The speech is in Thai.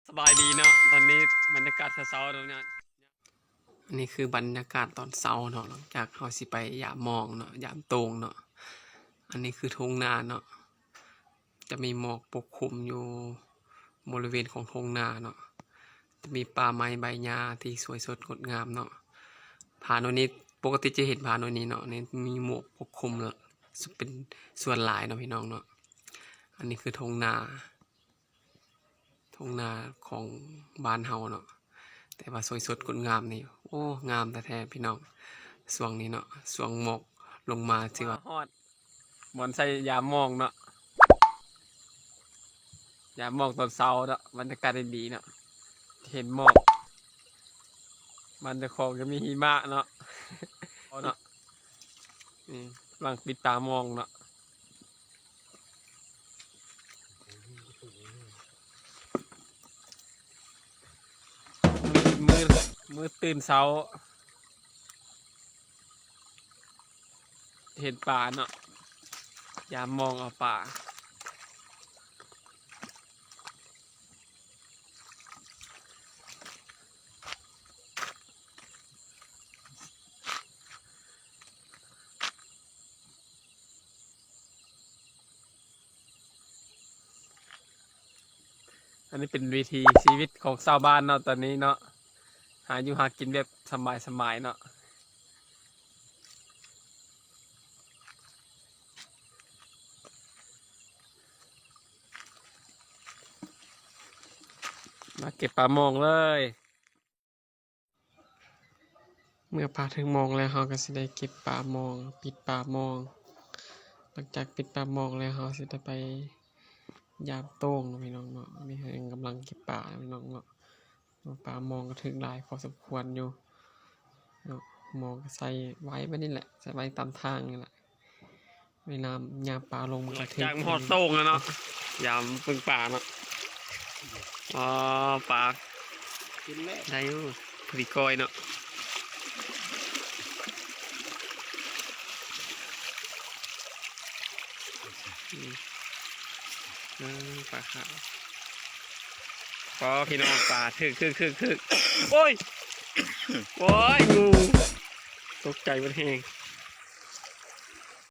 สบายดีเนาะตอนนี้บรรยากาศเช้าๆตรงนี้อันนี้คือบรรยากาศตอนเช้าเนาะหลังจากเราสิไปยามหมอกเนาะยามตรงเนาะอันนี้คือทุ่งนาเนาะจะมีหมอกปกคลุมอยู่บริเวณของทุ่งนาเนาะจะมีป่าไม้ใบหญ้าที่สวยสดงดงามเนาะผาโนนี้ปกติจะเห็นผาโนนี้เนาะนี่มีหมอกปกคลุมเนาะเป็นส่วนหลายเนาะพี่น้องเนาะอันนี้คือทุ่งนาของบ้านเฮาเนาะแต่ว่าสวยสดงดงามนี่โอ้งามแท้ๆพี่น้องช่วงนี้เนาะช่วงหมอกลงมาถือว่าฮอดบอนใส่ยามมองเนาะยามมองตอนเช้าเนาะบรรยากาศดีเนาะเห็นหมอกมันจะของจะมีหิมะเนาะเนาะนี่กำลังปิดตามองเนาะมือมือตื่นเช้าเห็นป่าเนาะยามมองเอาป่าอันนี้เป็นวิธีชีวิตของชาวบ้านเนาะตอนนี้เนาะหาอยู่หากินแบบสบายๆเนาะมาเก็บปลามองเลยเมื่อพาถึงมองแล้วเราก็สิได้เก็บปลามองปิดปลามองหลังจากปิดปลามองแล้วเราสิได้ไปยามโต้งพี่น้องเนาะนี่กำลังเก็บปลาพี่น้องเนาะปลามองก็ถึงหลายพอสมควรอยู่เนาะมองก็ใส่ไว้ไม่นี่แหละใส่ไว้ตามทางนี่แหละเวลายามปลาลงมันก็ถึงจากหอดโต้งแล้วเนาะยามปึงปลาเนาะอ๋อปลากินแล้วได้อยู่พอดีก้อยเนาะปลาขาวพอพี่น้องปลาถึกโอ้ย โอ้ยงูตกใจมันแห้ง